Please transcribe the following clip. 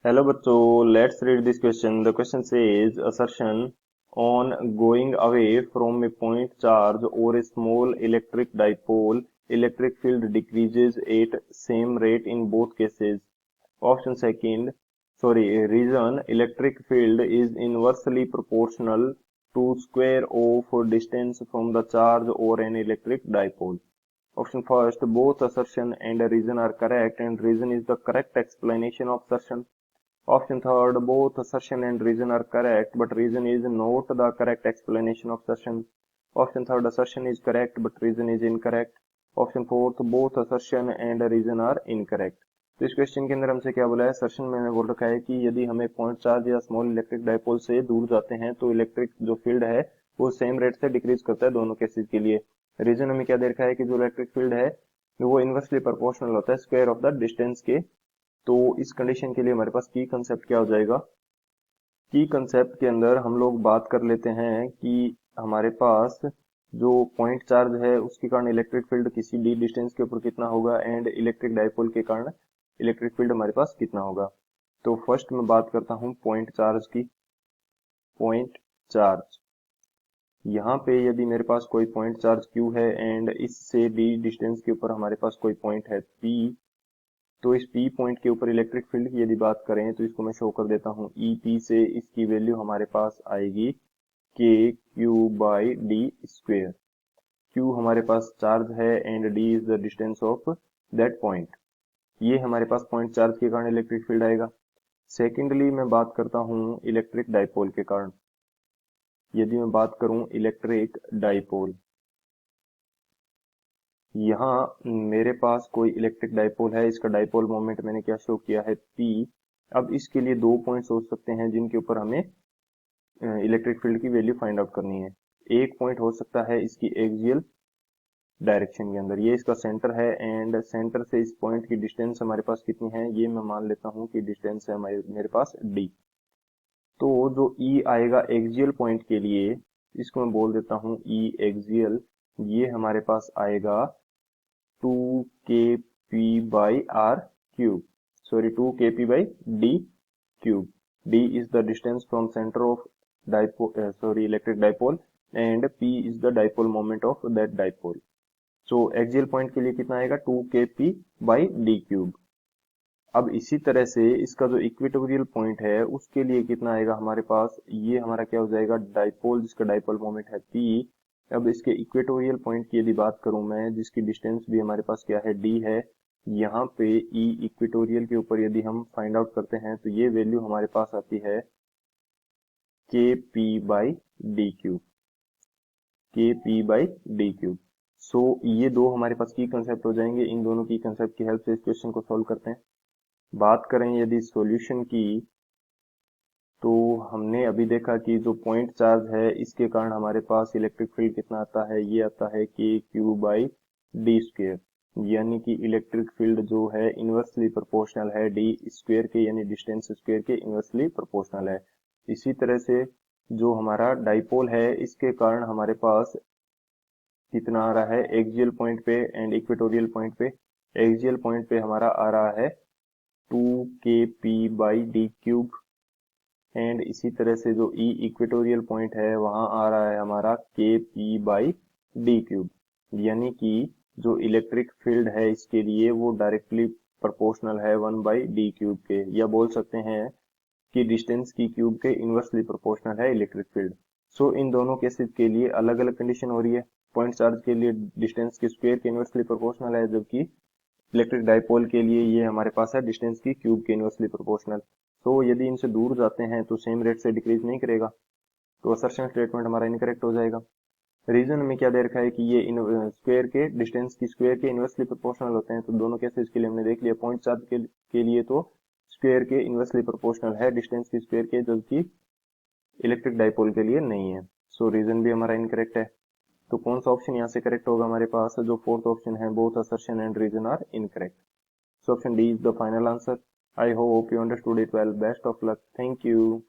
Hello बच्चों, let's read this question. The question says assertion on going away from a point charge or a small electric dipole, electric field decreases at same rate in both cases. Option second, reason electric field is inversely proportional to square of distance from the charge or an electric dipole. Option first, both assertion and reason are correct and reason is the correct explanation of assertion. Option third, both assertion and reason are correct, but reason is not the correct explanation of assertion. Option third, assertion is correct, but reason is incorrect. Option fourth, both assertion and reason are incorrect. तो इस question के अंदर हमसे क्या बोला है? Assertion में हमें बोल रखा है कि यदि हमें पॉइंट चार्ज या स्मॉल इलेक्ट्रिक डाइपोल से दूर जाते हैं तो इलेक्ट्रिक जो फील्ड है वो सेम रेट से डिक्रीज करता है दोनों केसेस के लिए। रीजन हमें क्या दे रखा है कि जो इलेक्ट्रिक फील्ड है वो इनवर्सली प्रोपोर्शनल होता है स्क्वायर ऑफ द डिस्टेंस के। तो इस कंडीशन के लिए हमारे पास की कंसेप्ट क्या हो जाएगा? की कंसेप्ट के अंदर हम लोग बात कर लेते हैं कि हमारे पास जो पॉइंट चार्ज है उसके कारण इलेक्ट्रिक फील्ड किसी डी डिस्टेंस के ऊपर कितना होगा एंड इलेक्ट्रिक डाइपोल के कारण इलेक्ट्रिक फील्ड हमारे पास कितना होगा। तो फर्स्ट मैं बात करता हूं पॉइंट चार्ज की। पॉइंट चार्ज, यहाँ पे यदि मेरे पास कोई पॉइंट चार्ज Q है एंड इससे डी डिस्टेंस के ऊपर हमारे पास कोई पॉइंट है P, तो इस P पॉइंट के ऊपर इलेक्ट्रिक फील्ड की यदि बात करें तो इसको मैं शो कर देता हूँ। EP से इसकी वैल्यू हमारे पास आएगी KQ/D²। Q हमारे पास चार्ज है and D is the distance of that point. ये हमारे पास पॉइंट चार्ज के कारण इलेक्ट्रिक फील्ड आएगा। सेकेंडली मैं बात करता हूँ इलेक्ट्रिक डाइपोल के कारण। यदि मैं बात करूं इलेक्ट्रिक डाइपोल, यहाँ मेरे पास कोई इलेक्ट्रिक डाइपोल है, इसका डाइपोल मोमेंट मैंने क्या शो किया है P। अब इसके लिए दो पॉइंट्स हो सकते हैं जिनके ऊपर हमें इलेक्ट्रिक फील्ड की वैल्यू फाइंड आउट करनी है। एक पॉइंट हो सकता है इसकी एक्सियल डायरेक्शन के अंदर, ये इसका सेंटर है एंड सेंटर से इस पॉइंट की डिस्टेंस हमारे पास कितनी है, ये मैं मान लेता हूँ कि डिस्टेंस है मेरे पास D। तो जो E आएगा एक्सियल पॉइंट के लिए, इसको मैं बोल देता हूँ E एक्सियल, ये हमारे पास आएगा 2kp/r³। 2kp/d³। D is the distance from center of electric dipole and P is the dipole moment of that dipole. So axial point के लिए कितना आएगा 2kp/d³। अब इसी तरह से इसका जो इक्वेटोरियल पॉइंट है उसके लिए कितना आएगा हमारे पास, ये हमारा क्या हो जाएगा डाइपोल, जिसका डाइपोल मोमेंट है P। अब इसके इक्वेटोरियल पॉइंट की यदि बात करूं मैं, जिसकी डिस्टेंस भी हमारे पास क्या है D है, यहाँ पे E इक्वेटोरियल के ऊपर यदि हम फाइंड आउट करते हैं तो ये वैल्यू हमारे पास आती है kp/d³। kp/d³। सो ये दो हमारे पास की कंसेप्ट हो जाएंगे। इन दोनों की कंसेप्ट की हेल्प से इस क्वेश्चन को सोल्व करते हैं। बात करें यदि सॉल्यूशन की, तो हमने अभी देखा कि जो पॉइंट चार्ज है इसके कारण हमारे पास इलेक्ट्रिक फील्ड कितना आता है, ये आता है KQ/D²। यानी कि इलेक्ट्रिक फील्ड जो है इनवर्सली प्रोपोर्शनल है D² के, यानी डिस्टेंस स्क्वायर के इनवर्सली प्रोपोर्शनल है। इसी तरह से जो हमारा डाइपोल है इसके कारण हमारे पास कितना आ रहा है एक्सियल पॉइंट पे एंड इक्वेटोरियल पॉइंट पे। एक्सियल पॉइंट पे हमारा आ रहा है 2kp/d³ एंड इसी तरह से जो E इक्वेटोरियल पॉइंट है वहां आ रहा है हमारा kp/d³। यानी कि जो इलेक्ट्रिक फील्ड है इसके लिए वो डायरेक्टली प्रोपोर्शनल है 1/d³ के, या बोल सकते हैं कि डिस्टेंस की क्यूब के इनवर्सली प्रोपोर्शनल है इलेक्ट्रिक फील्ड। सो इन दोनों केसेस के लिए अलग अलग कंडीशन हो रही है। पॉइंट चार्ज के लिए डिस्टेंस की स्क्वायर के इनवर्सली प्रोपोर्शनल है, जबकि इलेक्ट्रिक डाइपोल के लिए ये हमारे पास है डिस्टेंस की क्यूब के इनवर्सली प्रोपोर्शनल। तो यदि इनसे दूर जाते हैं तो सेम रेट से डिक्रीज नहीं करेगा, तो असर्शन स्टेटमेंट हमारा इनकरेक्ट हो जाएगा। रीजन में क्या दे रखा है कि ये स्क्वायर के डिस्टेंस की स्क्वायर के इनवर्सली प्रोपोर्शनल होते हैं, तो दोनों केसेस के लिए हमने देख लिया। पॉइंट चार्ज के लिए तो स्क्वायर के इनवर्सली प्रोपोर्शनल है डिस्टेंस की स्क्वायर के, जबकि इलेक्ट्रिक डाइपोल के लिए नहीं है। सो रीजन भी हमारा इनकरेक्ट है। तो कौन सा ऑप्शन यहाँ से करेक्ट होगा हमारे पास, जो फोर्थ ऑप्शन है, both assertion and reason are incorrect. So option D is the final answer. I hope you understood it well. Best of luck. Thank you.